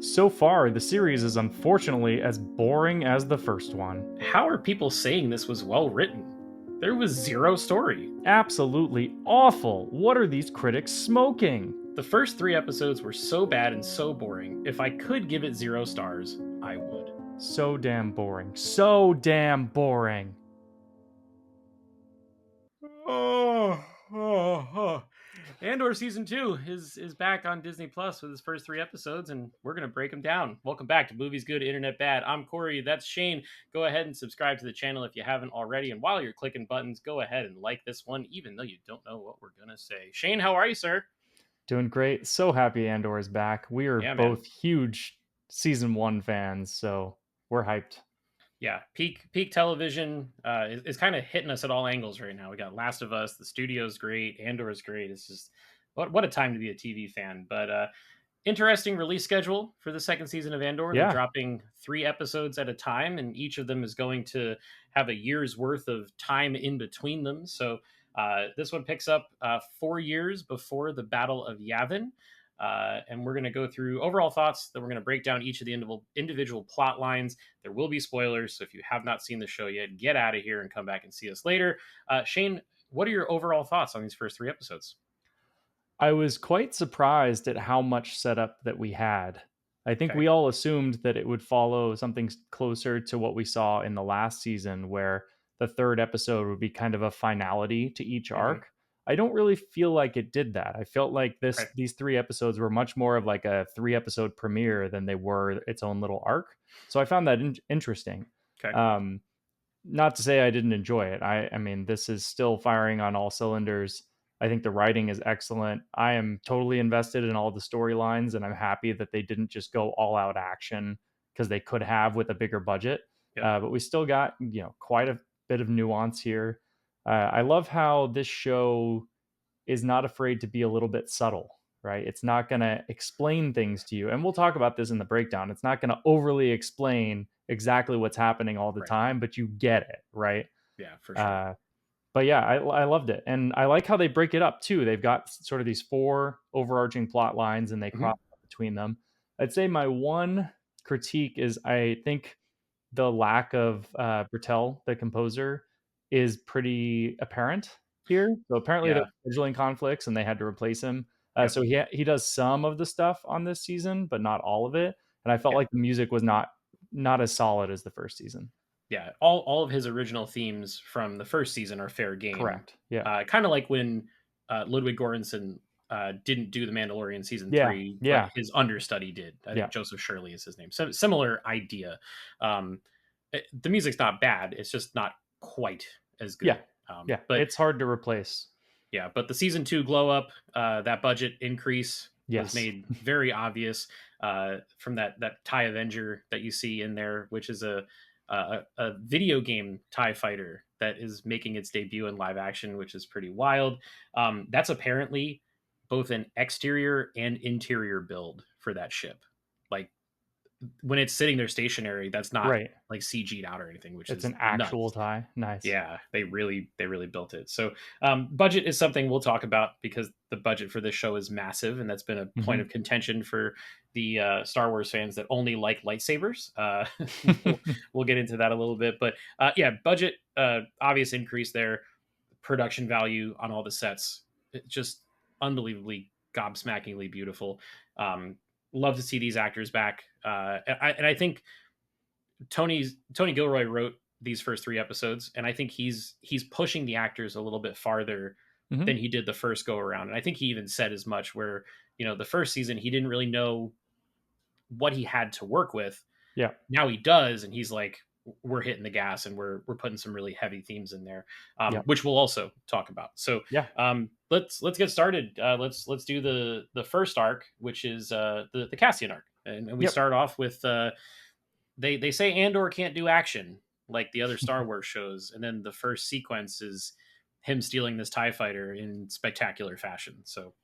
So far, the series is unfortunately as boring as the first one. How are people saying this was well written? There was zero story. Absolutely awful. What are these critics smoking? The first three episodes were so bad and so boring. If I could give it 0 stars, I would. So damn boring. So damn boring. Oh, oh, oh. Andor season 2 is back on Disney Plus with his first three episodes, and we're gonna break them down. Welcome back to Movies Good Internet Bad. I'm Corey. That's Shane. Go ahead and subscribe to the channel if you haven't already. And while you're clicking buttons, go ahead and like this one, even though you don't know what we're gonna say. Shane, how are you, sir? Doing great. So happy Andor is back. We are Yeah, man. both huge season one fans, so we're hyped. Yeah, peak television is kind of hitting us at all angles right now. We got Last of Us, the studio's great, Andor is great. It's just what a time to be a TV fan. But interesting release schedule for the second season of Andor. They're Yeah. dropping 3 episodes at a time, and each of them is going to have a year's worth of time in between them. So this one picks up 4 years before the Battle of Yavin. And we're going to go through overall thoughts. Then we're going to break down each of the individual plot lines. There will be spoilers, so if you have not seen the show yet, get out of here and come back and see us later. Shane, what are your overall thoughts on these first 3 episodes? I was quite surprised at how much setup that we had. I think Okay. we all assumed that it would follow something closer to what we saw in the last season, where the third episode would be kind of a finality to each Mm-hmm. arc. I don't really feel like it did that. I felt like Okay. these 3 episodes were much more of like a 3 episode premiere than they were its own little arc. So I found that interesting. Okay. Um, Not to say I didn't enjoy it. I mean, this is still firing on all cylinders. I think the writing is excellent. I am totally invested in all the storylines, and I'm happy that they didn't just go all out action because they could have with a bigger budget. Yep. But we still got quite a bit of nuance here. I love how this show is not afraid to be a little bit subtle, right? It's not going to explain things to you. And we'll talk about this in the breakdown. It's not going to overly explain exactly what's happening all the Right. time, but you get it, right? Yeah, for sure. Uh, but yeah, I loved it. And I like how they break it up too. They've got sort of these four overarching plot lines and they Mm-hmm. cross between them. I'd say my one critique is I think the lack of Bertel, the composer, is pretty apparent here. So apparently there Yeah. were scheduling conflicts and they had to replace him. Yep. So he does some of the stuff on this season, but not all of it. And I felt Yeah. like the music was not as solid as the first season. Yeah. All of his original themes from the first season are fair game. Correct. Yeah. Kind of like when Ludwig Göransson didn't do the Mandalorian season Yeah. three, but Yeah. his understudy did. I Yeah. think Joseph Shirley is his name. So similar idea. Um, the music's not bad. It's just not quite as Yeah. good. Yeah. But It's hard to replace. yeah, but the season two glow up, that budget increase was Yes. made very obvious from that TIE Avenger that you see in there, which is a video game TIE fighter that is making its debut in live action, which is pretty wild. That's apparently both an exterior and interior build for that ship. Like when it's sitting there stationary, that's not Right. like CG'd out or anything, which It's is an actual nuts. tie. Nice. Yeah, they really built it. So budget is something we'll talk about because the budget for this show is massive, and that's been a point of Mhm. contention for the Star Wars fans that only like lightsabers. We'll, we'll get into that a little bit, but yeah, budget obvious increase there. Production value on all the sets, just unbelievably gobsmackingly beautiful. Um, Love to see these actors back, and I think Tony Gilroy wrote these first 3 episodes, and I think he's pushing the actors a little bit farther than Mhm. he did the first go around. And I think he even said as much where, the first season he didn't really know what he had to work with. Yeah. Now he does, and he's like, we're hitting the gas and we're putting some really heavy themes in there, Yeah. which we'll also talk about. So Yeah. let's get started. Let's do the first arc, which is the Cassian arc, and we Yep. start off with they say Andor can't do action like the other Star Wars shows, and then the first sequence is him stealing this Tie Fighter in spectacular fashion. So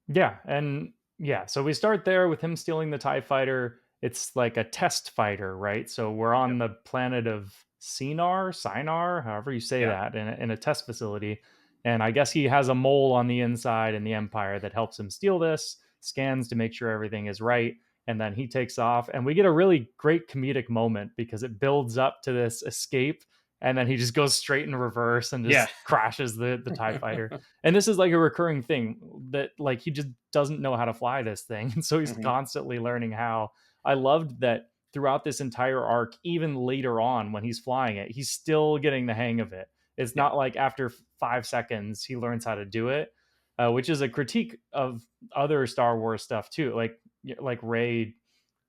Yeah, and yeah, so we start there with him stealing the TIE fighter. It's like a test fighter, right? So we're yep, on the planet of Sinar, however you say yeah, that, in a test facility. And I guess he has a mole on the inside in the Empire that helps him steal this, scans to make sure everything is right. and then he takes off, and we get a really great comedic moment because it builds up to this escape, and then he just goes straight in reverse and Yeah. just crashes the TIE fighter. And this is like a recurring thing that like he just doesn't know how to fly this thing. And so he's Mhm. constantly learning how. I loved that throughout this entire arc, even later on when he's flying it, he's still getting the hang of it. It's Yeah. not like after 5 seconds he learns how to do it, which is a critique of other Star Wars stuff too. Like Ray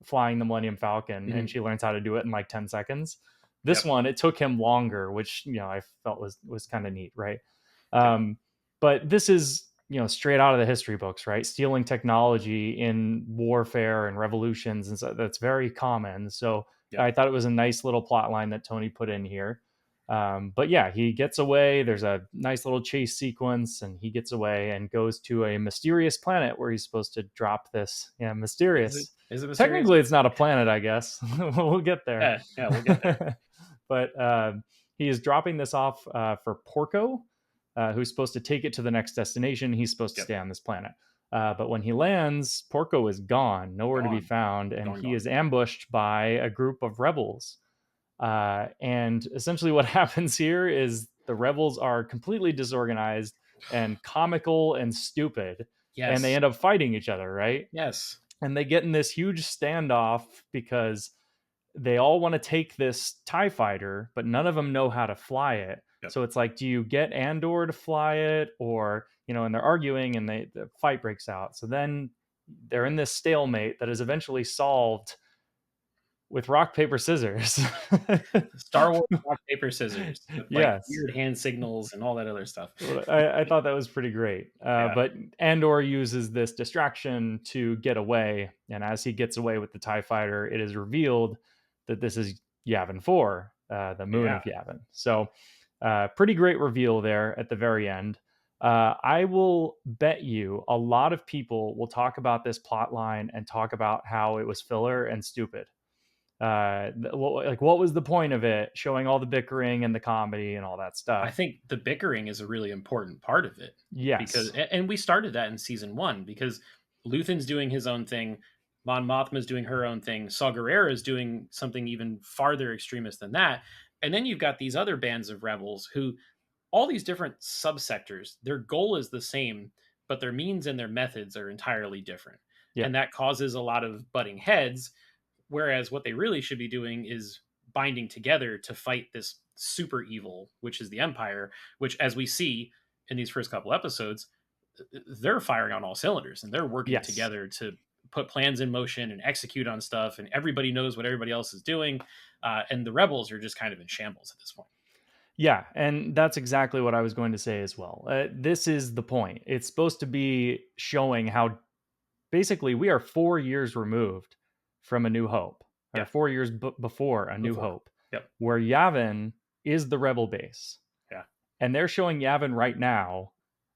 flying the Millennium Falcon, and Mhm. she learns how to do it in like 10 seconds. This Yep. one, it took him longer, which I felt was kind of neat, right? Yep. Um, but this is straight out of the history books, right? Stealing technology in warfare and revolutions, and so that's very common. So Yep. I thought it was a nice little plot line that Tony put in here. But yeah, he gets away. There's a nice little chase sequence, and he gets away and goes to a mysterious planet where he's supposed to drop this. Yeah, Is it mysterious. is it mysterious? Technically, it's not a planet, I guess. We'll get there. Yeah. Yeah. We'll get there. But he is dropping this off for Porco, who's supposed to take it to the next destination. He's supposed to Yep. stay on this planet. But when he lands, Porco is gone, nowhere to be Gone. found, and Gone. he Gone. is ambushed by a group of rebels. And essentially, what happens here is the rebels are completely disorganized and comical and stupid, and they Yes. end up fighting each other, right? Yes. And they get in this huge standoff because they all want to take this TIE fighter, but none of them know how to fly it. Yep. So it's like, do you get Andor to fly it? Or, and they're arguing, and the fight breaks out. So then they're in this stalemate that is eventually solved with rock, paper, scissors. Star Wars rock paper scissors with like Yes. weird hand signals and all that other stuff. Well, I thought that was pretty great. Yeah. But Andor uses this distraction to get away. And as he gets away with the TIE fighter, it is revealed that this is Yavin 4, the moon Yeah. of Yavin. So, pretty great reveal there at the very end. I will bet you a lot of people will talk about this plot line and talk about how it was filler and stupid. What was the point of it? Showing all the bickering and the comedy and all that I stuff. think the bickering is a really important part of it because, Yes. and we started that in season one because Luthen's doing his own thing, Mon Mothma's doing her own thing, Saw Gerrera is doing something even farther extremist than that, and then you've got these other bands of rebels who, all these different subsectors, their goal is the same, but their means and their methods are entirely different, Yeah. and that causes a lot of butting heads. Whereas what they really should be doing is binding together to fight this super evil, which is the Empire, which, as we see in these first couple episodes, they're firing on all cylinders and they're working Yes. together to put plans in motion and execute on stuff. And everybody knows what everybody else is doing. And the rebels are just kind of in shambles at this point. Yeah, and that's exactly what I was going to say as well. This is the point. It's supposed to be showing how basically we are 4 years removed from A New Hope, or Yeah. 4 years before A New Before. Hope, Yep. where Yavin is the rebel base. Yeah. And they're showing Yavin right now,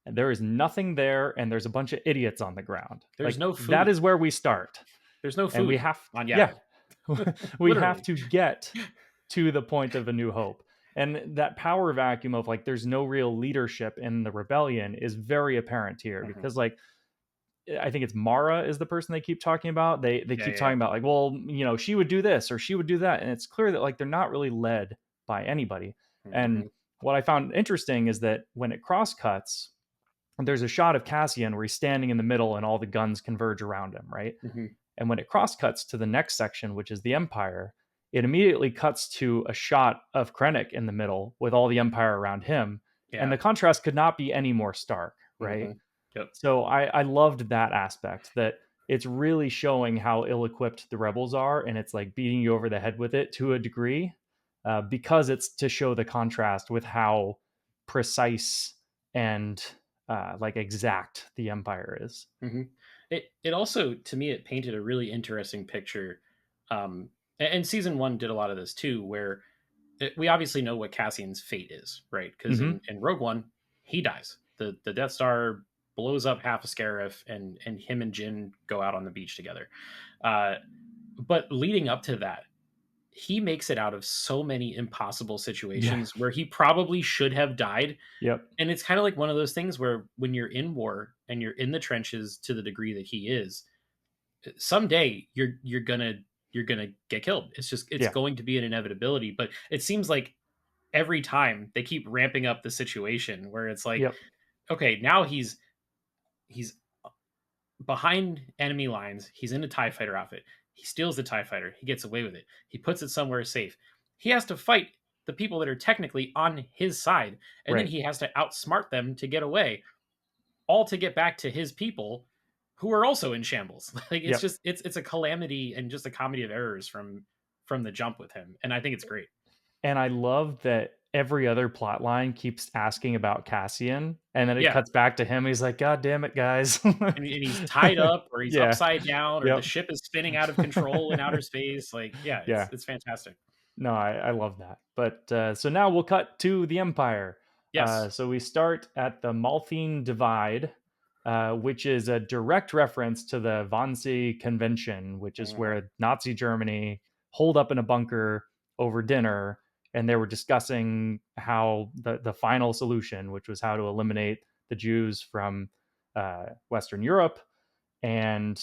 and there is nothing there, and there's a bunch of idiots on the ground. There's Like, no that food. is where we start. There's no And we food have, on yeah, Yavin. we have Literally. to get to the point of A New Hope. And that power vacuum of like there's no real leadership in the rebellion is very apparent here, Mhm. because like I think it's Mara is the person they keep talking about. They Yeah. keep Yeah. Yeah. talking about like, well, she would do this or she would do that, and it's clear that like they're not really led by anybody. And Mhm. what I found interesting is that when it cross cuts, there's a shot of Cassian where he's standing in the middle and all the guns converge around him, right? Mhm. And when it cross cuts to the next section, which is the Empire, it immediately cuts to a shot of Krennic in the middle with all the Empire around him. And Yeah. the contrast could not be any more stark, right? Mhm. Yep. So I loved that aspect, that it's really showing how ill equipped the rebels are. And it's like beating you over the head with it to a degree, because it's to show the contrast with how precise and like exact the Empire is. Mhm. It also, to me, it painted a really interesting picture. And season one did a lot of this too, where we obviously know what Cassian's fate is, right? Because Hmm. in Rogue One, he dies. The Death Star blows up half a Scarif, and him and Jin go out on the beach together. Uh, but leading up to that, he makes it out of so many impossible Yeah. situations where he probably should have died. Yep. And it's kind of like one of those things where when you're in war and you're in the trenches to the degree that he is, someday you're gonna get killed. It's Yeah. going to be an inevitability. But it seems like every time they keep ramping up the situation where it's like, Yep. okay, now he's behind enemy lines. He's in a TIE fighter outfit. He steals the TIE fighter. He gets away with it. He puts it somewhere safe. He has to fight the people that are technically on his side. And then Right. he has to outsmart them to get away, all to get back to his people who are also in shambles. Like it's Yep. just it's a calamity and just a comedy of errors from the jump with him. And I think it's great. And I love that every other plot line keeps asking about Cassian, and then it Yeah. cuts back to him. He's like, "God damn it, guys!" And he's tied up or he's Yeah. upside down or the Yep. ship is spinning out of control in outer space. Like, yeah, it's Yeah. it's fantastic. No, I love that. But so now we'll cut to the Empire. Yes. So we start at the Malphine Divide, which is a direct reference to the Wannsee Convention, which is Mhm. where Nazi Germany holed up in a bunker over dinner, and they were discussing how the final solution, which was how to eliminate the Jews from Western Europe, and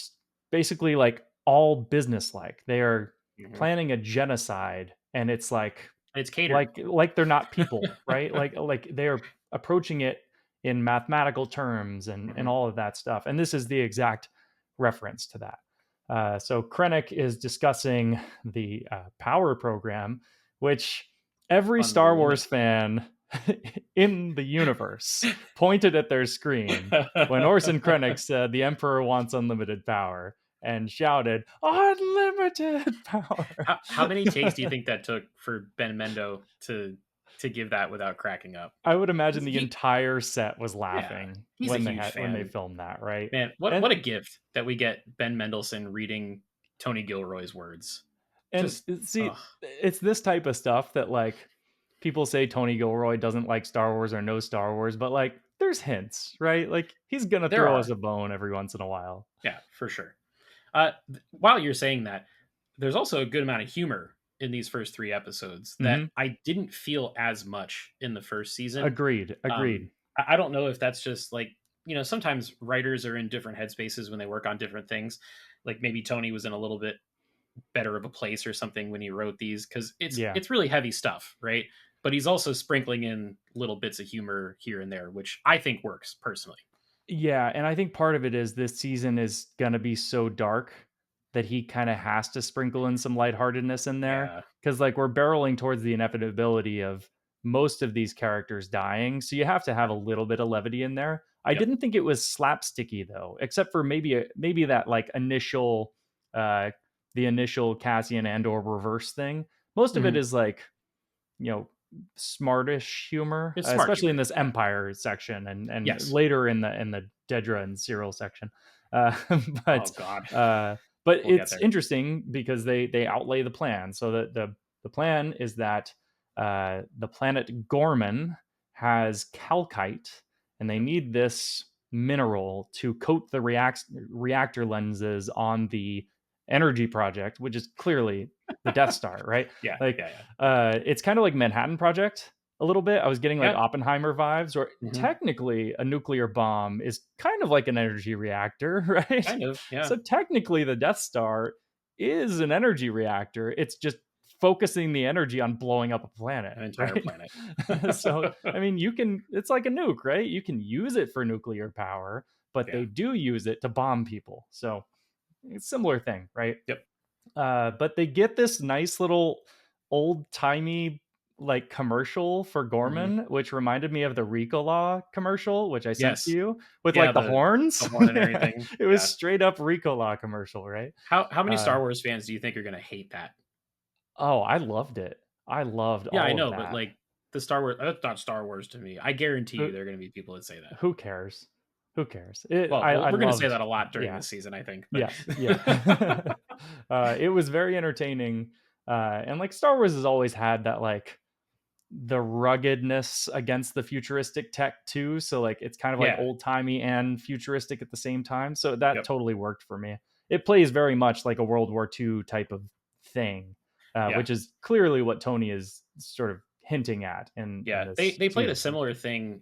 basically like all businesslike. They are Mhm. planning a genocide, and it's It's catered. like they're not people, right? Like they are approaching it in mathematical terms and Mhm. all of that stuff. And this is the exact reference to that. So Krennic is discussing the power program, which every Star Wars Unlimited. fan in the universe pointed at their screen when Orson Krennic said the Emperor wants unlimited power and shouted, "Unlimited power!" How many takes do you think that took for Ben Mendo to give that without cracking up? I would imagine 'Cause the entire set was yeah, laughing he's a huge when they fan. filmed that, right? Man, what And a gift that we get Ben Mendelsohn reading Tony Gilroy's words. and Just see, ugh. it's this type of stuff that like people say Tony Gilroy doesn't like Star Wars or no Star Wars, but like there's hints, right? Like he's gonna There throw us are. a bone every once in a while. Yeah, for sure. While you're saying that, there's also a good amount of humor in these first 3 episodes that Hmm. I didn't feel as much in the first season. Agreed. Agreed. I don't know if that's just like, sometimes writers are in different headspaces when they work on different things. Like maybe Tony was in a little bit better of a place or something when he wrote these because it's Yeah. it's really heavy stuff, right? But he's also sprinkling in little bits of humor here and there, which I think works personally. Yeah, and I think part of it is this season is gonna be so dark that he kinda has to sprinkle in some lightheartedness in there, Yeah. because like, we're barreling towards the inevitability of most of these characters dying, so you have to have a little bit of levity in there. I Yep. didn't think it was slapsticky, though, except for maybe that, like, uh the initial Cassian Andor reverse thing. Most of it Mhm. is, like, you know, smartish humor, It's smart especially in humor. this Yeah. Empire section and Yes. later in the Dedra and Cyril section. Uh, Oh but God. uh, but We'll get it's there. interesting because they outlay the plan. So the plan is that the planet Gorman has calcite, and they Yep. need this mineral to coat the reactor lenses on the energy project, which is clearly the Death Star, right? Yeah. Like Yeah. Yeah. it's kind of like Manhattan Project a little bit. I was getting like Yeah. Oppenheimer vibes, or Mhm. technically a nuclear bomb is kind of like an energy reactor, right? Kind of. Yeah. So technically the Death Star is an energy reactor. It's just focusing the energy on blowing up a planet, An entire right? planet. So I mean, it's like a nuke, right? You can use it for nuclear power, but Yeah. they do use it to bomb people. So it's a similar thing, right? Yep. But they get this nice little old timey like commercial for Mhm. Gorman, which reminded me of the Ricola commercial, which I sent to Yes. you with Yeah. like the The horns. horn and everything. It was Yeah. straight up Ricola commercial, right? How many Uh, Star Wars fans do you think are gonna hate that? oh, I loved it. I loved Yeah, I all of know, but that. like the Star Wars, that's not Star Wars to me. I guarantee Who, you, there are gonna be people that say that. who cares? Who cares? Well, I we're gonna say loved, that a lot during yeah. this season, I think. But Yeah, yeah. It was very entertaining, and, like, Star Wars has always had that, like, the ruggedness against the futuristic tech too, so, like, it's kind of, like, yeah. old-timey and futuristic at the same time, so that Yep. totally worked for me. It plays very much like a World War II type of thing, Yeah. which is clearly what Tony is sort of hinting at in Yeah, they this they played a season. similar thing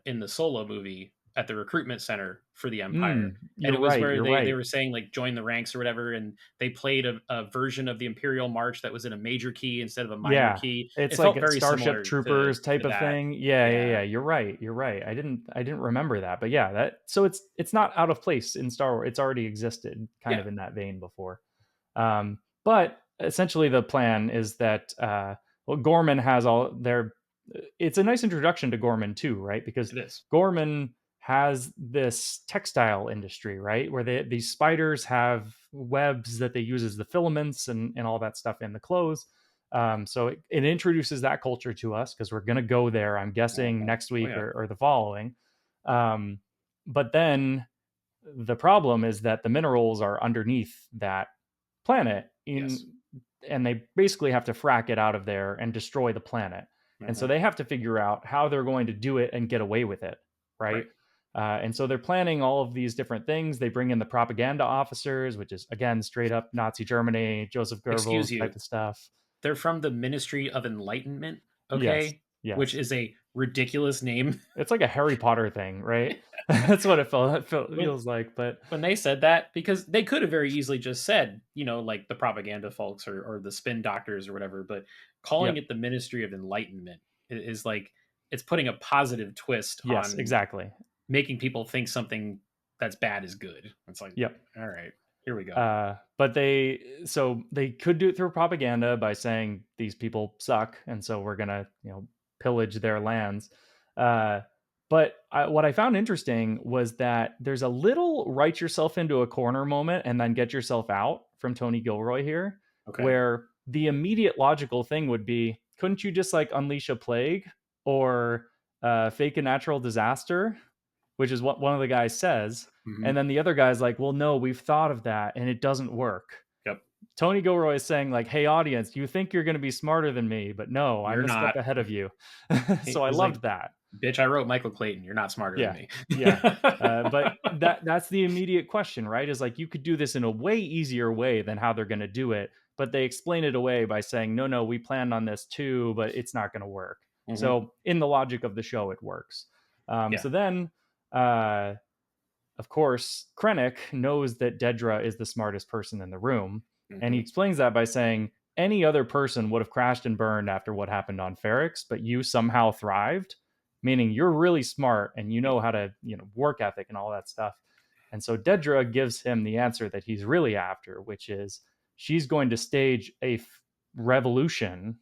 in the Solo movie at the recruitment center for the Empire. And You're it was right. where You're they right. were saying like join the ranks or whatever, and they played a version of the Imperial March that was in a major key instead of a minor Yeah. key. It's It like felt a very Starship similar to Troopers type of that. thing. Yeah, yeah, Yeah. yeah. You're right. You're right. I didn't remember that. But yeah, that so it's not out of place in Star Wars. It's already existed kind Yeah. of in that vein before. But essentially the plan is that well, Gorman has all their it's a nice introduction to Gorman too, right? Because It is. Gorman has this textile industry, right? Where these spiders have webs that they use as the filaments and all that stuff in the clothes. So it introduces that culture to us because we're going to go there, I'm guessing, Oh, next oh week yeah. or the following. Um, but then the problem is that the minerals are underneath that planet Yes. and they basically have to frack it out of there and destroy the planet. And so Hmm. they have to figure out how they're going to do it and get away with it, right? Right. And so they're planning all of these different things. They bring in the propaganda officers, which is again straight up Nazi Germany, Joseph Excuse Goebbels type you. of stuff. They're from the Ministry of Enlightenment, Yes, okay? Which yes. is a ridiculous name. It's like a Harry Potter thing, right? That's what it when feels like. But when they said that, because they could have very easily just said, like the propaganda folks or the spin doctors or whatever, but calling yep, it the Ministry of Enlightenment is like it's putting a positive twist yes, on exactly. making people think something that's bad is good. It's like, Yep. all right, here we go. But they could do it through propaganda by saying these people suck, and so we're gonna pillage their lands. Uh, but what I found interesting was that there's a little write yourself into a corner moment and then get yourself out from Tony Gilroy here, Okay. where the immediate logical thing would be, couldn't you just like unleash a plague or fake a natural disaster, which is what one of the guys says. Hmm. And then the other guy's like, well, no, we've thought of that and it doesn't work. Yep. Tony Gilroy is saying, like, hey, audience, you think you're going to be smarter than me, but no, I'm You're a step not. ahead of you. So I He's like, loved that. bitch, I wrote Michael Clayton. You're not smarter than Yeah. me. Yeah. But that's the immediate question, right? Is like you could do this in a way easier way than how they're going to do it, but they explain it away by saying, no, no, we planned on this too, but it's not going to work. Hmm. So in the logic of the show, it works. Yeah. So then uh, of course, Krennic knows that Dedra is the smartest person in the room, and he Hmm. explains that by saying any other person would have crashed and burned after what happened on Ferrix, but you somehow thrived, meaning you're really smart and you know how to, work ethic and all that stuff. And so Dedra gives him the answer that he's really after, which is she's going to stage a revolution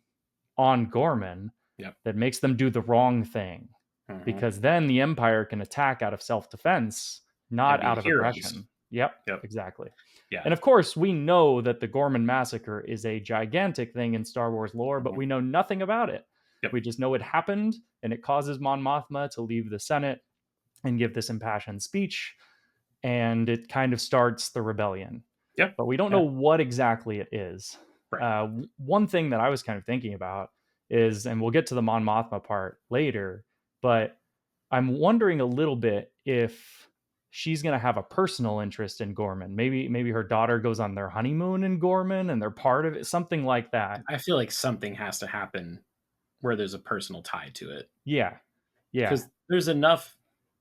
on Gorman Yep. that makes them do the wrong thing Hmm. because then the Empire can attack out of self defense, And not be out the of heroes. aggression. Yep, Yep. exactly. Yeah. And of course, we know that the Gorman massacre is a gigantic thing in Star Wars lore, but Hmm. we know nothing about it. Yep. We just know it happened and it causes Mon Mothma to leave the Senate and give this impassioned speech, and it kind of starts the rebellion. Yep. But we don't know Yeah. what exactly it is. Right. One thing that I was kind of thinking about is, and we'll get to the Mon Mothma part later, but I'm wondering a little bit if she's going to have a personal interest in Gorman. Maybe her daughter goes on their honeymoon in Gorman and they're part of it, something like that. I feel like something has to happen where there's a personal tie to it, Yeah. Yeah. because there's enough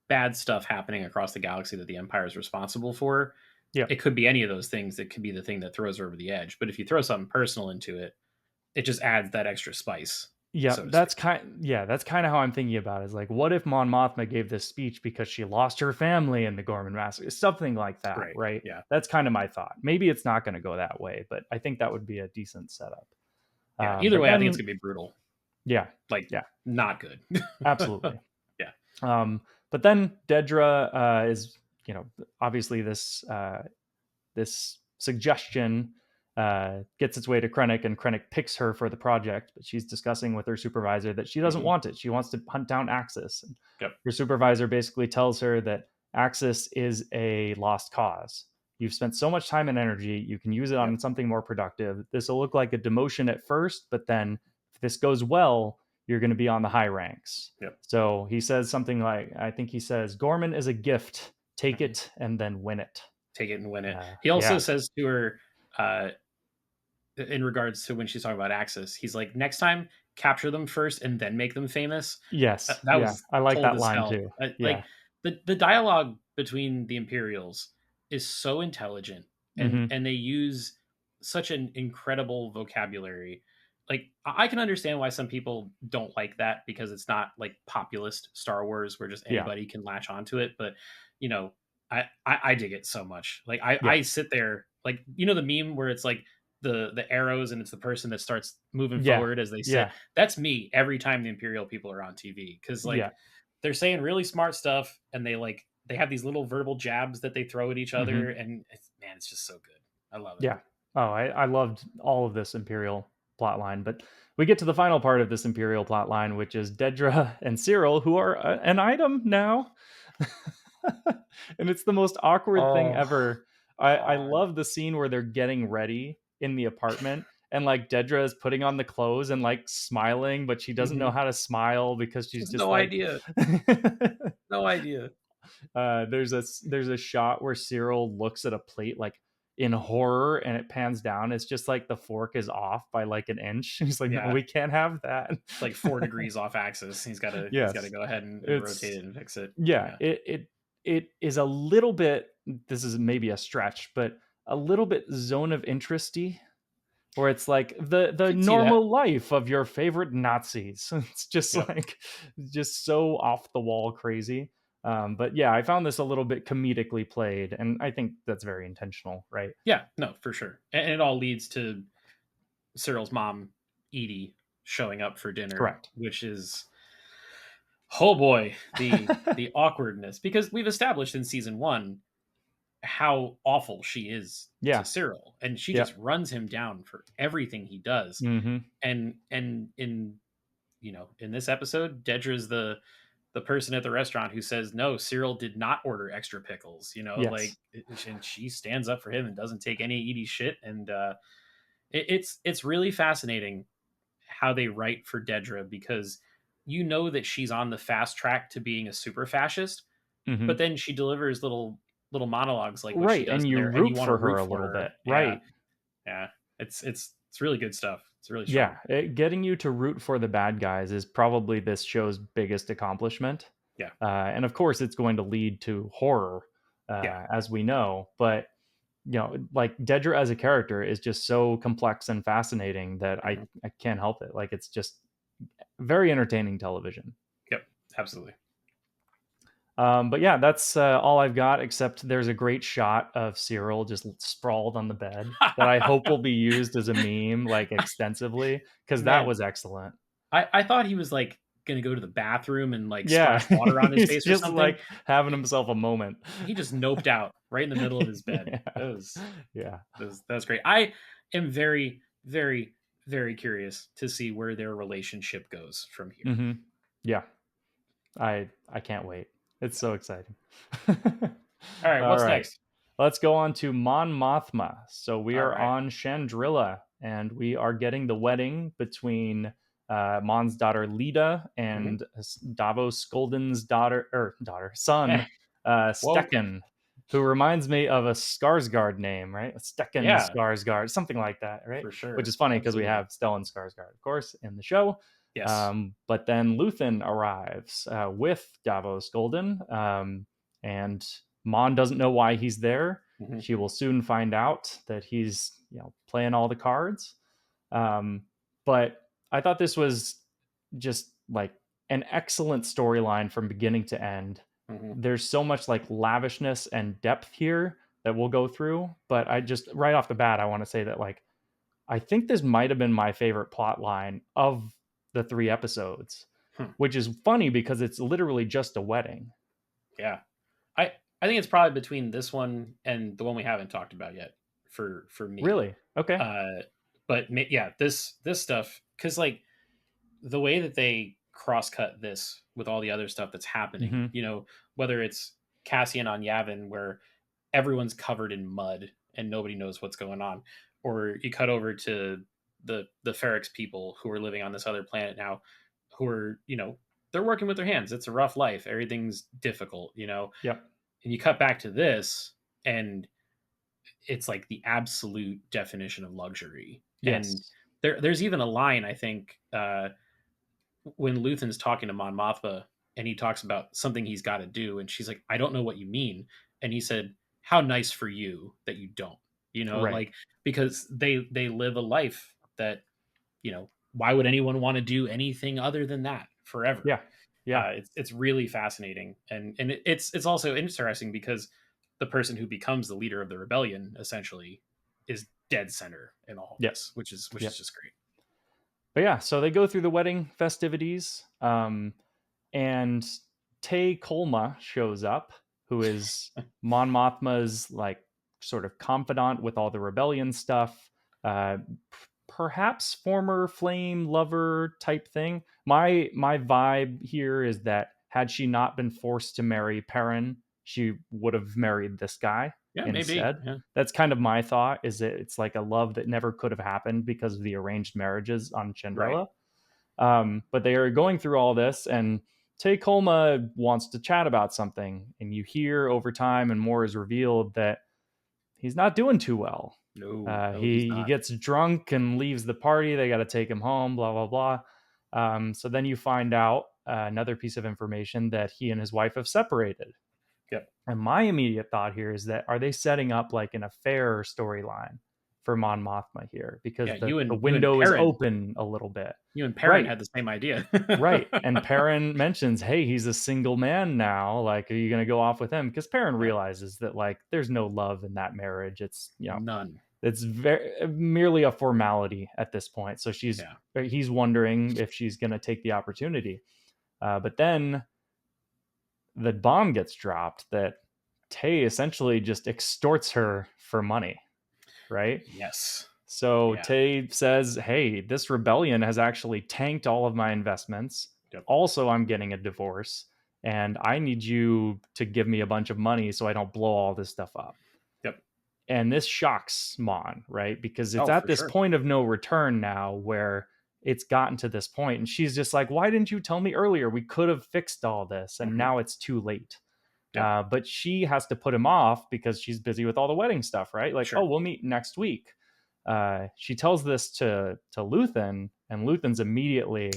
bad stuff happening across the galaxy that the Empire is responsible for. Yep. It could be any of those things that could be the thing that throws her over the edge. But if you throw something personal into it, it just adds that extra spice, Yeah, so to speak. that's kind of how I'm thinking about it. Is like, what if Mon Mothma gave this speech because she lost her family in the Gorman massacre, something like that, Right. right? Yeah. That's kind of my thought. Maybe it's not going to go that way, but I think that would be a decent setup. Yeah. Either But way, I think it's then, gonna be brutal. yeah, Like, yeah, not good. absolutely. Yeah. But then Dedra is, obviously this suggestion gets its way to Krennic, and Krennic picks her for the project. But she's discussing with her supervisor that she doesn't Hmm. want it. She wants to hunt down Axis. And Yep. her supervisor basically tells her that Axis is a lost cause. You've spent so much time and energy. You can use it Yep. on something more productive. This will look like a demotion at first, but then if this goes well, you're going to be on the high ranks. Yep. So he says something like, I think he says, Gorman is a gift. Take Hmm. it and then win it. Take it and win it. He also Yeah. says to her, uh, in regards to when she's talking about Axis, he's like, next time, capture them first and then make them famous. Yes. That Yeah. was I like cold that as line hell. too. Like Yeah. the dialogue between the Imperials is so intelligent, Mhm. and they use such an incredible vocabulary. Like I can understand why some people don't like that because it's not like populist Star Wars where just Yeah. anybody can latch onto it. But you know, I dig it so much. Like Yeah. I sit there like the meme where it's like the arrows and it's the person that starts moving Yeah. forward as they sit. Yeah. That's me every time the Imperial people are on TV because like Yeah. they're saying really smart stuff and they have these little verbal jabs that they throw at each other Mhm. and man, it's just so good. I love it. Yeah. Oh, I loved all of this Imperial plotline, but we get to the final part of this Imperial plotline, which is Dedra and Cyril, who are an item now, and it's the most awkward thing Oh ever. I God. love the scene where they're getting ready in the apartment, and like Dedra is putting on the clothes and like smiling, but she doesn't know Mhm. how to smile because she's Just just no like. idea. No idea. There's a shot where Cyril looks at a plate like in horror, and it pans down. It's just like the fork is off by like an inch. He's like, "No, Yeah. we can't have that." It's like 4 degrees off axis. He's gotta Yes, go ahead and rotate it's it and fix it. yeah. Yeah. It is a little bit. This is maybe a stretch, but a little bit zone of interesty, where it's like I the could see that. normal life of your favorite Nazis. It's just Yep. like just so off the wall crazy. But yeah, I found this a little bit comedically played, and I think that's very intentional, right? Yeah, no, for sure. And it all leads to Cyril's mom, Edie, showing up for dinner, Correct. which is oh boy, the awkwardness because we've established in season 1 how awful she is to Yeah. Cyril and she just Yep. runs him down for everything he does. Hmm. And in in this episode, Dedra's the person at the restaurant who says no, Cyril did not order extra pickles, Yes. like and she stands up for him and doesn't take any Edie shit and it's really fascinating how they write for Dedra because that she's on the fast track to being a super fascist, but Hmm. then she delivers little monologues like what she Right, does and in you there, and you root want to for her root a for little her. bit, Yeah, right? yeah, it's really good stuff. It's really strong. Yeah, getting you to root for the bad guys is probably this show's biggest accomplishment. Yeah, And of course, it's going to lead to horror, yeah, as we know. But like Dedra as a character is just so complex and fascinating that hmm I can't help it. Like it's just very entertaining television. yep, absolutely. But yeah, that's all I've got. Except there's a great shot of Cyril just sprawled on the bed that I hope will be used as a meme like extensively because that Man, was excellent. I thought he was like gonna go to the bathroom and like Yeah, splash water on his he's face or just something. like having himself a moment. He just noped out right in the middle of his bed. Yeah, yeah. That was great. I am very, very, very curious to see where their relationship goes from here. Hmm. Yeah, I can't wait. It's Yeah. so exciting. All right, All what's right. next? Let's go on to Mon Mothma. So we All are right. on Chandrilla, and we are getting the wedding between Mon's daughter Lita Mhm. and Davos Skolden's son, Whoa. Stekken, who reminds me of a Skarsgård name, right? Stekken Yeah, Skarsgård, something like that, right? for Which is sure. funny because we Absolutely. have Stellan Skarsgård, of course, in the show. Yes. But then Luthen arrives with Davos Golden, and Mon doesn't know why he's there. Mhm. She will soon find out that he's playing all the cards. Um, but I thought this was just like an excellent storyline from beginning to end. Mhm. There's so much like lavishness and depth here that we'll go through. But I just right off the bat, I want to say that like I think this might have been my favorite plot line of the 3 episodes, Hmm. which is funny because it's literally just a wedding. Yeah. I think it's probably between this one and the one we haven't talked about yet for me. Really? Okay. Uh but yeah, this stuff cuz like the way that they cross-cut this with all the other stuff that's happening, Hmm. whether it's Cassian on Yavin where everyone's covered in mud and nobody knows what's going on, or you cut over to the Ferrex people who are living on this other planet now, who are they're working with their hands. It's a rough life. Everything's difficult, Yep. and you cut back to this, and it's like the absolute definition of luxury. And Yes. there's even a line I think when Luthen's talking to Mon Mothma. and he talks about something he's got to do, and she's like, I don't know what you mean. And he said, how nice for you that you don't, Right. like, because they live a life that, why would anyone want to do anything other than that forever? Yeah. Yeah. It's really fascinating, and it's also interesting because the person who becomes the leader of the rebellion essentially is dead center in all of Yep. this, which is Yep. just great. But yeah, so they go through the wedding festivities. And Tay Kolma shows up, who is Mon Mothma's like sort of confidant with all the rebellion stuff. Perhaps former flame lover type thing. My vibe here is that had she not been forced to marry Perrin, she would have married this guy Yeah, maybe. instead. Yeah, That's kind of my thought. Is that it's like a love that never could have happened because of the arranged marriages on right. Chandrila. But they are going through all this, and Tay Kolma wants to chat about something, and you hear over time, and more is revealed that he's not doing too well. No, no, he's He not. gets drunk and leaves the party. They got to take him home. Blah blah blah. So then you find out another piece of information that he and his wife have separated. Yep. And my immediate thought here is that are they setting up like an affair storyline for Mon Mothma here because Yeah, the you and window is Perrin, open a little bit. you and Perrin Right. had the same idea. Right. And Perrin mentions, hey, he's a single man now. Like, are you going to go off with him? Because Perrin Yeah, realizes that, like, there's no love in that marriage. It's, none. it's very merely a formality at this point. So Yeah, he's wondering if she's going to take the opportunity. But then the bomb gets dropped that Tay essentially just extorts her for money, right? yes, So yeah, Tay says, hey, this rebellion has actually tanked all of my investments. yep, Also, I'm getting a divorce, and I need you to give me a bunch of money so I don't blow all this stuff up. yep. And this shocks Mon, right? Because it's Oh, at for this sure. point of no return now where it's gotten to this point, and she's just like, why didn't you tell me earlier? We could have fixed all this, and Hmm. now it's too late. Yep, But she has to put him off because she's busy with all the wedding stuff, right? Like, oh, sure. we'll meet next week. She tells this to Luthen, and Luthen's immediately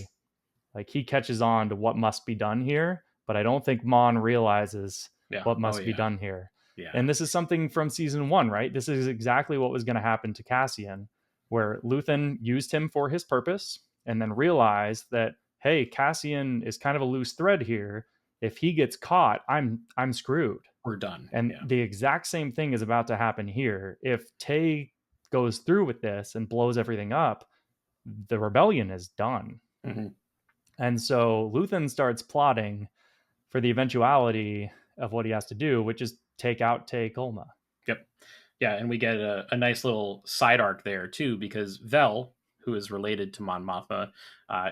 like he catches on to what must be done here. But I don't think Mon realizes Yeah. what Oh, must be yeah, done here. yeah. And this is something from season one, right? This is exactly what was going to happen to Cassian, where Luthen used him for his purpose and then realized that, hey, Cassian is kind of a loose thread here. If he gets caught, I'm screwed. We're done. And Yeah. the exact same thing is about to happen here. If Tay goes through with this and blows everything up, the rebellion is done. Hmm. And so Luthen starts plotting for the eventuality of what he has to do, which is take out Tay Kolma. Yep. Yeah, and we get a nice little side arc there too, because Vel, who is related to Mon Mothma,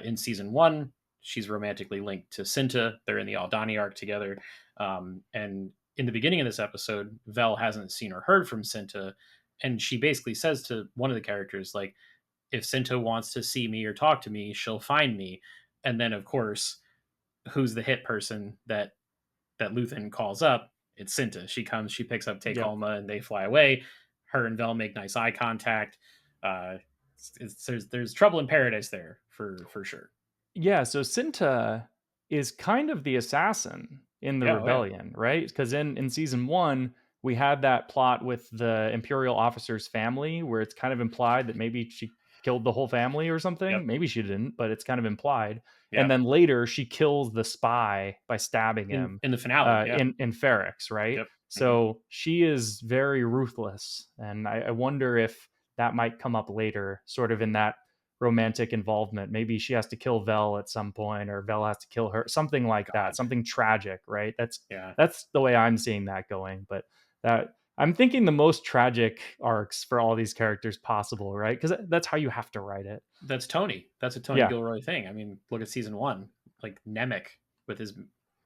in season one, she's romantically linked to Cinta. They're in the Aldani arc together, and in the beginning of this episode, Vel hasn't seen or heard from Cinta, and she basically says to one of the characters, like, "If Cinta wants to see me or talk to me, she'll find me." And then, of course, who's the hit person that Luthen calls up? It's Cinta. She comes, she picks up Take Yep. Homa, and they fly away. Her and Vel make nice eye contact. Uh, there's trouble in paradise there for sure. Yeah, so Cinta is kind of the assassin in the Yeah, oh yeah, rebellion, right? Because in season one, we had that plot with the Imperial officer's family where it's kind of implied that maybe she killed the whole family or yep, something. Maybe she didn't, but it's kind of implied. And yeah. then later she kills the spy by stabbing In him in the finale, yeah, in Ferrex, right? yep, hmm, So she is very ruthless. And I wonder if that might come up later, sort of in that romantic involvement. Maybe she has to kill Vel at some point, or Vel has to kill her, something like that, God, something tragic, right? yeah. That's the way I'm seeing that going. But that I'm thinking the most tragic arcs for all these characters possible, right? Because that's how you have to write it. That's Tony. That's a Tony Yeah. Gilroy thing. I mean, look at season one, like Nemec with his,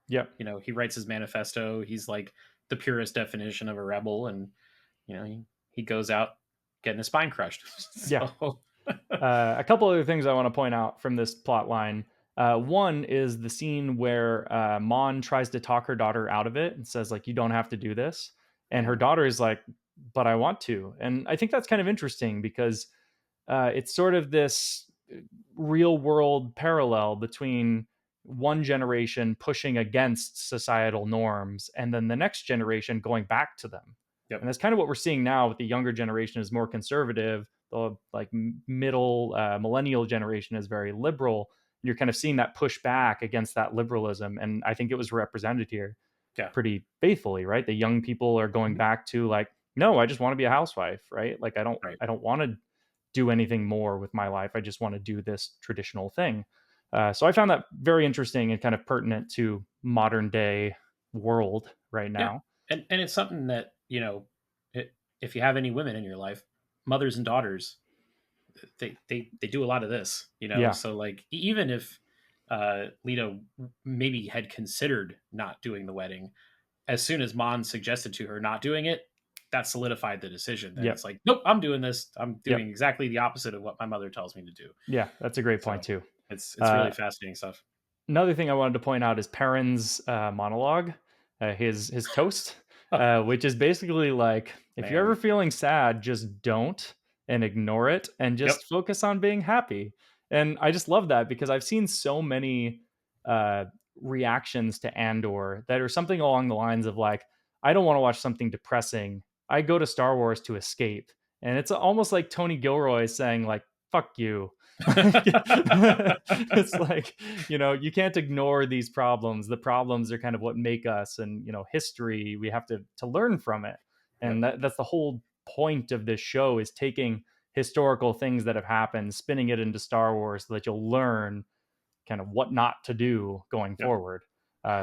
Yep. he writes his manifesto. He's like the purest definition of a rebel, and he goes out getting his spine crushed. Yeah. So A couple other things I want to point out from this plot line. One is the scene where Mon tries to talk her daughter out of it and says, like, you don't have to do this. And her Mhm. daughter is like, but I want to. And I think that's kind of interesting because it's sort of this real world parallel between one generation pushing against societal norms, and then the next generation going back to them. Yep. And that's kind of what we're seeing now with the younger generation is more conservative. The like middle millennial generation is very liberal. You're kind of seeing that push back against that liberalism, and I think it was represented here Yeah. pretty faithfully, right? The young people are going Mhm. back to like, no, I just want to be a housewife, right? Like Right. I don't want to do anything more with my life. I just want to do this traditional thing. So I found that very interesting and kind of pertinent to modern day world right Yeah. now. And it's something that, if you have any women in your life, mothers and daughters, they do a lot of this, Yeah. so like even if Leto maybe had considered not doing the wedding, as soon as Mon suggested to her not doing it, that solidified the decision. Then Yep. it's like, nope, I'm doing this. I'm doing Yep. exactly the opposite of what my mother tells me to do. Yeah. That's a great point So too. it's Uh, really fascinating stuff. Another thing I wanted to point out is Perrin's monologue, his toast, Oh, which is basically like, if you're ever man. feeling sad, just don't and ignore it and Yep. just focus on being happy. And I just love that because I've seen so many uh, reactions to Andor that are something along the lines of like, I don't want to watch something depressing. I go to Star Wars to escape. And it's almost like Tony Gilroy saying like, fuck you. It's like, you can't ignore these problems. The problems are kind of what make us, and history, we have to learn from it. Yep. And that's the whole point of this show, is taking historical things that have happened, spinning it into Star Wars so that you'll learn kind of what not to do going Yep. forward.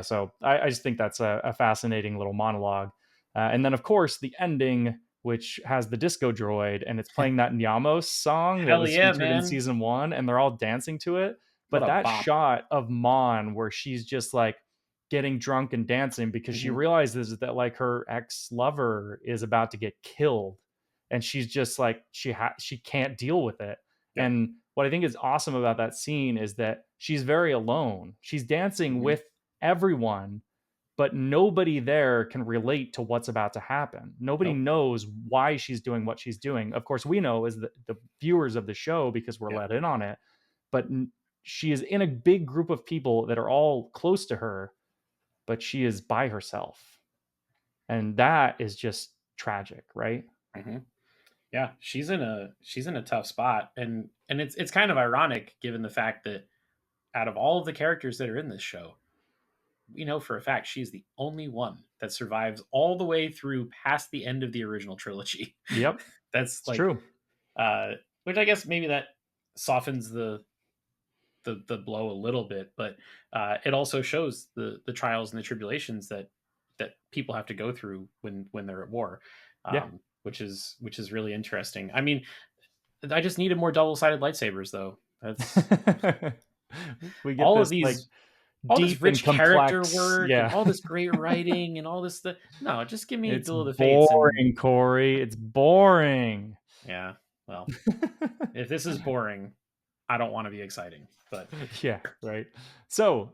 So I just think that's a fascinating little monologue. And then, of course, the ending, which has the disco droid, and it's playing that Nyamos song that Hell was yeah, featured in man. season one, and they're all dancing to it. What But a that bop. shot of Mon, where she's just like getting drunk and dancing because she Hmm. realizes that like her ex lover is about to get killed, and she's just like she can't deal with it. Yep. And what I think is awesome about that scene is that she's very alone. She's dancing Hmm. with everyone, but nobody there can relate to what's about to happen. Nobody Nope. knows why she's doing what she's doing. Of course, we know as the viewers of the show because we're Yeah. let in on it, but she is in a big group of people that are all close to her, but she is by herself. And that is just tragic, right? Hmm. Yeah, she's in a tough spot, and it's kind of ironic given the fact that out of all of the characters that are in this show, we know for a fact she's the only one that survives all the way through past the end of the original trilogy. Yep, That's it's like, true. which I guess maybe that softens the blow a little bit, but it also shows the trials and the tribulations that people have to go through when they're at war, Yeah. which is really interesting. I mean, I just needed more double sided lightsabers, though. That's We get all of this like these, all this deep and rich character complex. work and Yeah. all this great writing and all this stuff. No, just give me It's Duel of the Fates and boring, Corey. It's boring. yeah. Well, if this is boring, I don't want to be exciting. But Yeah, right. So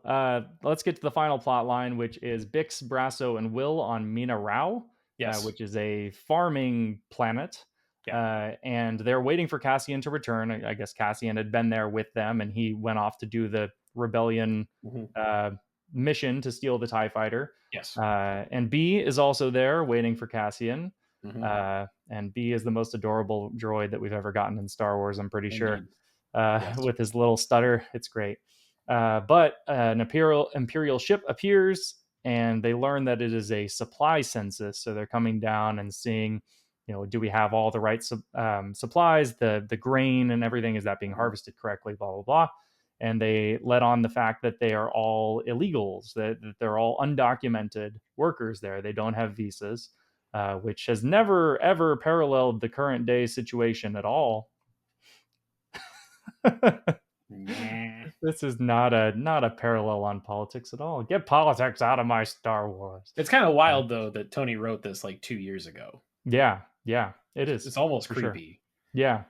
let's get to the final plot line, which is Bix, Brasso, and Will on Mina Rao, yes, which is a farming planet. yeah, And they're waiting for Cassian to return. I guess Cassian had been there with them, and he went off to do the rebellion hmm, uh, mission to steal the TIE fighter. yes, And B is also there waiting for Cassian. hmm, And B is the most adorable droid that we've ever gotten in Star Wars, I'm pretty sure. indeed, yes, With his little stutter. It's great. But an imperial ship appears, and they learn that it is a supply census. So they're coming down and seeing, do we have all the right supplies, the grain and everything? Is that being mhm, harvested correctly? Blah blah blah. And they let on the fact that they are all illegals, that they're all undocumented workers there. They don't have visas, which has never ever paralleled the current day situation at all. nah. This is not a parallel on politics at all. Get politics out of my Star Wars. It's kind of Uh, wild though that Tony wrote this like 2 years ago. yeah, yeah, it is It's almost for sure. creepy, Yeah,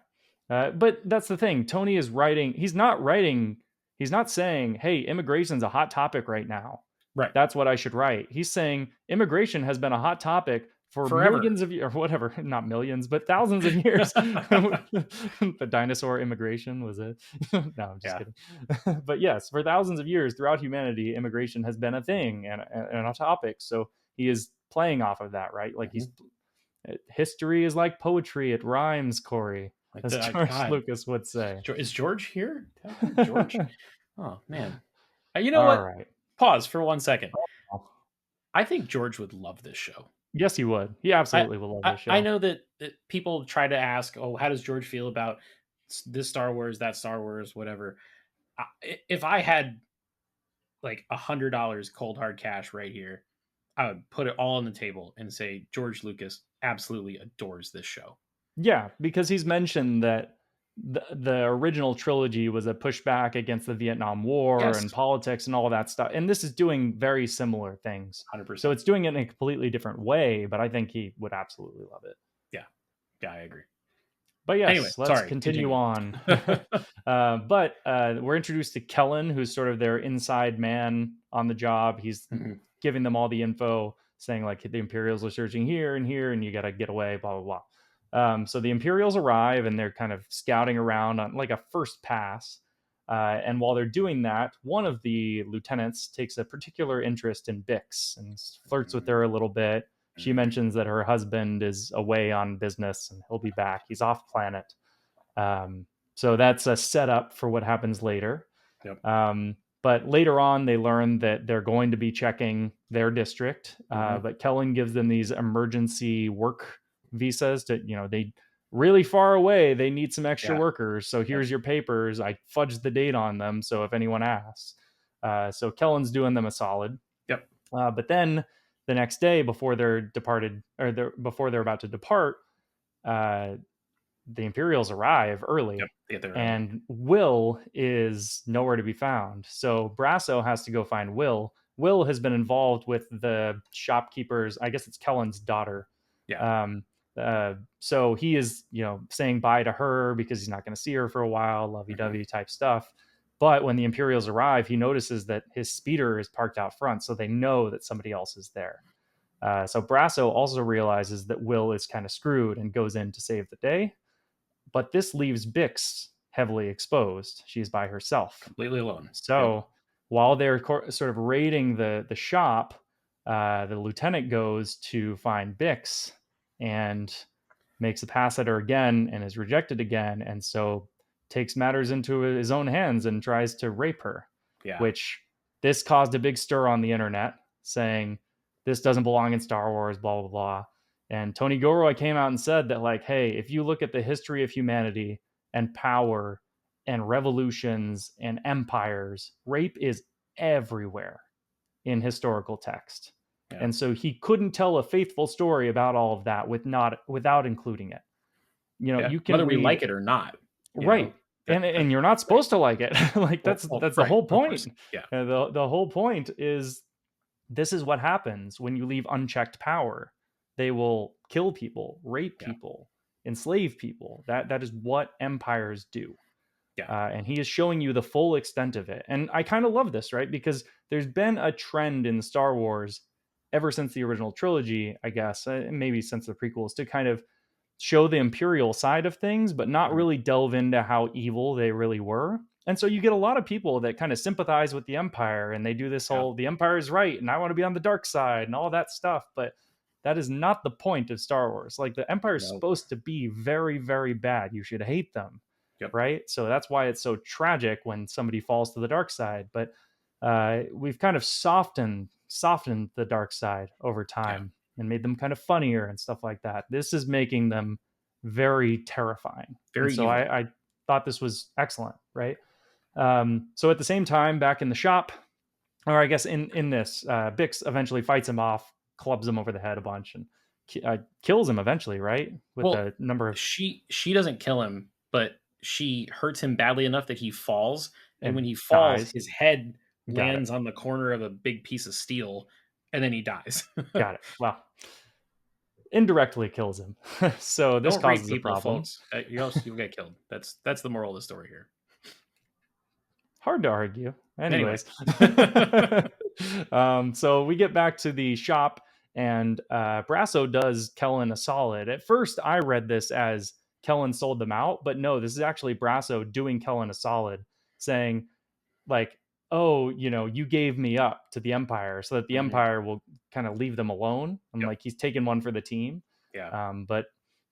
but that's the thing. Tony is writing. He's not writing. He's not saying, "Hey, immigration's a hot topic right now. right? That's what I should write." He's saying immigration has been a hot topic for forever. millions of years, or whatever, not millions, but thousands of years. The dinosaur immigration was it? No, I'm just Yeah. kidding. But yes, for thousands of years throughout humanity, immigration has been a thing and a topic. So he is playing off of that, right? Like Hmm. history is like poetry; it rhymes, Corey, Like as the George God, Lucas would say. Is George here? George? Oh man. You know All what? right. Pause for 1 second. I think George would love this show. Yes, he would. He I absolutely will love this I show. know that people try to ask, "Oh, how does George feel about this Star Wars, that Star Wars, whatever?" If I had like $100 cold hard cash right here, I would put it all on the table and say George Lucas absolutely adores this show. Yeah, because he's mentioned that the original trilogy was a pushback against the Vietnam War Yes, and politics and all that stuff. And this is doing very similar things. So 100%. it's doing it in a completely different way, but I think he would absolutely love it. Yeah, yeah, I agree. But Anyway, yes, let's sorry, continue continue. on. But we're introduced to Kellen, who's sort of their inside man on the job. He's Mhm. giving them all the info, saying like the Imperials are searching here, and you got to get away, blah blah blah. So the Imperials arrive, and they're kind of scouting around on like a first pass. And while they're doing that, one of the lieutenants takes a particular interest in Bix and flirts with her a little bit. She Mhm. mentions that her husband is away on business and he'll be back. He's off planet. Um, so that's a setup for what happens later. Yep. But later on, they learn that they're going to be checking their district. Mhm. But Kellen gives them these emergency work visas to, they really far away. They need some extra Yeah. workers. So Yep. here's your papers. I fudged the date on them. So if anyone asks, so Kellen's doing them a solid. Yep. But then the next day, before they're departed, or before they're about to depart, uh, the Imperials arrive Yep. early, They get there early. and Will is nowhere to be found. So Brasso has to go find Will. Will has been involved with the shopkeepers. I guess it's Kellen's daughter. Yeah. Um, so he is, saying bye to her because he's not going to see her for a while, Mhm. lovey-dovey type stuff. But when the Imperials arrive, he notices that his speeder is parked out front, so they know that somebody else is there. So Brasso also realizes that Will is kind of screwed and goes in to save the day. But this leaves Bix heavily exposed. She's by herself. Completely alone. Yep. So while they're sort of raiding the shop, the lieutenant goes to find Bix and makes a pass at her again and is rejected again, and so takes matters into his own hands and tries to rape her. Yeah. Which this caused a big stir on the internet, saying this doesn't belong in Star Wars, blah blah blah. And Tony Gilroy came out and said that, like, hey, if you look at the history of humanity and power and revolutions and empires, rape is everywhere in historical text. Yeah. And so he couldn't tell a faithful story about all of that without including it. Yeah. You can Whether we read like it or not, right. that And you're not supposed to like it. Like that's the right. whole Of course. point. Yeah. The whole point is this is what happens when you leave unchecked power. They will kill people, rape Yeah. people, enslave people. That is what empires do. Yeah. And he is showing you the full extent of it. And I kind of love this, right? Because there's been a trend in Star Wars ever since the original trilogy, I guess, maybe since the prequels, to kind of show the imperial side of things, but not Mhm. really delve into how evil they really were. And so you get a lot of people that kind of sympathize with the empire and they do this Yeah. whole the empire is right and I want to be on the dark side and all that stuff. But that is not the point of Star Wars. Like the empire is No. supposed to be very, very bad. You should hate them, Yep. right? So that's why it's so tragic when somebody falls to the dark side. But we've kind of softened the dark side over Yeah. time and made them kind of funnier and stuff like that. This is making them very terrifying, and Very so evil. I thought this was excellent, right? So at the same time, back in the shop, or I guess in this, Bix eventually fights him off, clubs him over the head a bunch, and kills him eventually, right? With Well, a number of she doesn't kill him, but she hurts him badly enough that he falls, and when and he falls, dies. his head Got it. lands on the corner of a big piece of steel, and then he dies. Got it. Well, indirectly kills him. So this Don't rape causes a people, problem. folks. You'll get killed. That's the moral of the story here. Hard to argue. Anyway. Anyways, so we get back to the shop, and Brasso does Kellen a solid. At first, I read this as Kellen sold them out, but no, this is actually Brasso doing Kellen a solid, saying like, oh, you gave me up to the Empire so that the Hmm. Empire will kind of leave them alone. And Yep. like he's taken one for the team. Yeah. But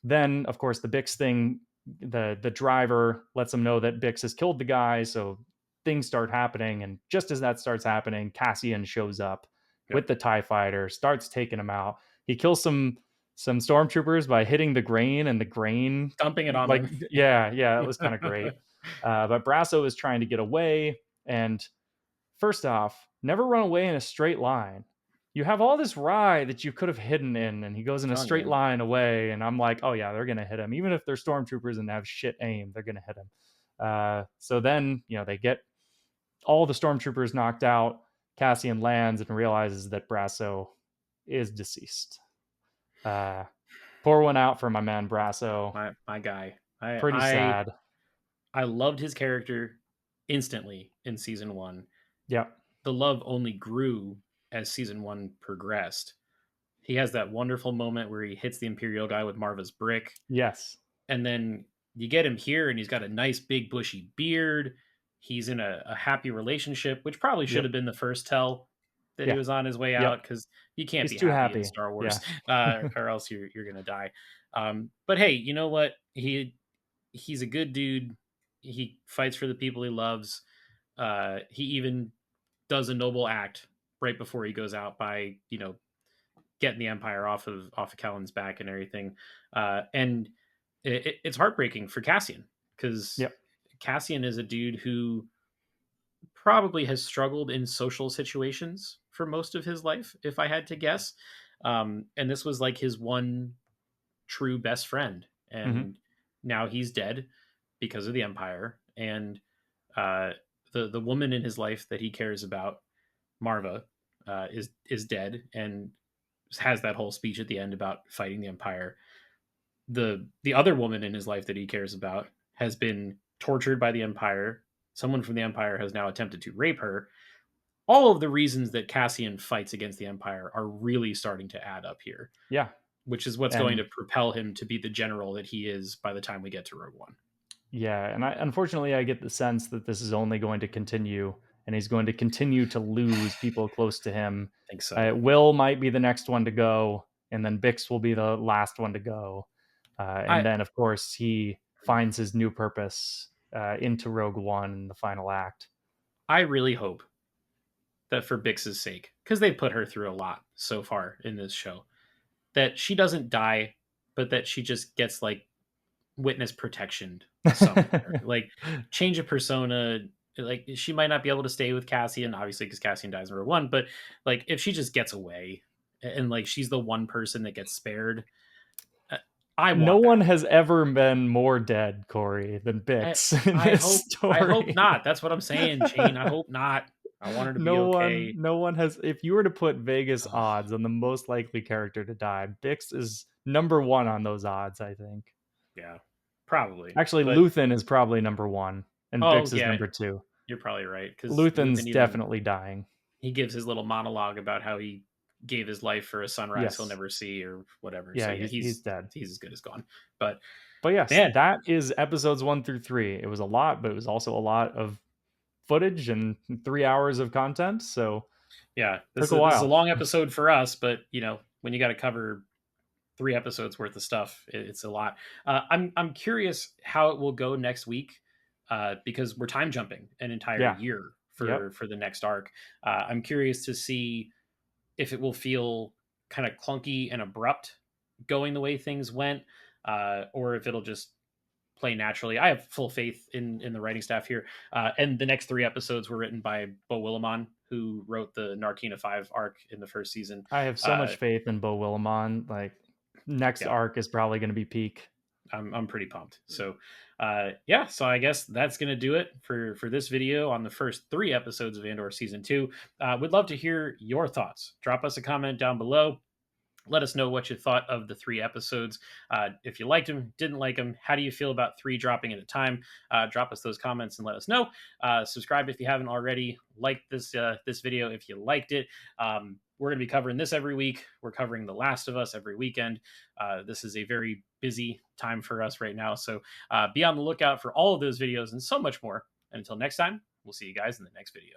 then, of course, the Bix thing, the driver lets them know that Bix has killed the guy. So things start happening. And just as that starts happening, Cassian shows up with Yep. the TIE fighter, starts taking them out. He kills some stormtroopers by hitting the grain, and the grain, Dumping it on like, them. yeah, that was kind of great. But Brasso is trying to get away. And first off, never run away in a straight line. You have all this rye that you could have hidden in, and he goes in a Telling you, straight man. line away. And I'm like, oh yeah, they're gonna hit him. Even if they're stormtroopers and have shit aim, they're gonna hit him. So then, they get all the stormtroopers knocked out. Cassian lands and realizes that Brasso is deceased. Uh, Pour one out for my man Brasso. My guy. I Pretty I sad. I loved his character instantly in season one. Yep. The love only grew as season one progressed. He has that wonderful moment where he hits the Imperial guy with Marva's brick, Yes. and then you get him here, and he's got a nice big bushy beard. He's in a happy relationship, which probably should Yep. have been the first tell that he Yeah. was on his way Yep. out, because you can't He's be too happy in happy. Star Yeah. Wars, or else you're gonna die. But hey, you know what? He's a good dude. He fights for the people he loves. He even does a noble act right before he goes out by getting the Empire off of Kellen's back and everything. And it's heartbreaking for Cassian, because Yep. Cassian is a dude who probably has struggled in social situations for most of his life, if I had to guess. And this was like his one true best friend, Hmm. and now he's dead because of the Empire. And uh, the woman in his life that he cares about, Marva, is dead, and has that whole speech at the end about fighting the Empire. The other woman in his life that he cares about has been tortured by the Empire. Someone from the Empire has now attempted to rape her. All of the reasons that Cassian fights against the Empire are really starting to add up here, Yeah. which is what's going to And propel him to be the general that he is by the time we get to Rogue One. yeah, and unfortunately, I get the sense that this is only going to continue, and he's going to continue to lose people close to him. I think so. Will might be the next one to go, and then Bix will be the last one to go. And I then, of course, he finds his new purpose into Rogue One in the final act. I really hope that for Bix's sake, because they've put her through a lot so far in this show, that she doesn't die, but that she just gets like witness protection somewhere, like change of persona. Like she might not be able to stay with Cassian, obviously, because Cassian dies in Rogue One. But like if she just gets away, and like she's the one person that gets spared, uh, I No want that. one has ever been more dead, Corey, than I, Bix in I this hope. I hope story. not. That's what I'm saying, Shane. I hope not. I want her to be okay. No one has. If you were to put Vegas Ugh, odds on the most likely character to die, Bix is number one on those odds, I think. yeah, probably. Actually, But Luthen is probably number one, and oh Bix is yeah, number two. you're probably right, because Luthen's Luthen even definitely dying. he gives his little monologue about how he gave his life for a sunrise he'll Yes. never see or whatever. So Yeah, yeah, he's he's dead. he's as good as gone. But But yes, man, that is episodes 1 through 3. It was a lot, but it was also a lot of footage and 3 hours of content. So yeah, took this a is this is a while. long episode for us, but when you got to cover 3 episodes worth of stuff, it's a lot. I'm curious how it will go next week, because we're time jumping an entire Yeah. year Yep. for the next arc. I'm curious to see if it will feel kind of clunky and abrupt going the way things went, or if it'll just play naturally. I have full faith in the writing staff here. And the next 3 episodes were written by Bo Willimon, who wrote the Narkina 5 arc in the first season. I have so Uh, much faith in Bo Willimon. Like, next yeah, arc is probably going to be peak. I'm pretty pumped. So, yeah, so I guess that's going to do it for this video on the first 3 episodes of Andor season 2. We'd love to hear your thoughts. Drop us a comment down below. Let us know what you thought of the 3 episodes. If you liked them, didn't like them, how do you feel about 3 dropping at a time? Drop us those comments and let us know. Subscribe if you haven't already. Like this video if you liked it. we're going to be covering this every week. We're covering The Last of Us every weekend. This is a very busy time for us right now. So be on the lookout for all of those videos and so much more. And until next time, we'll see you guys in the next video.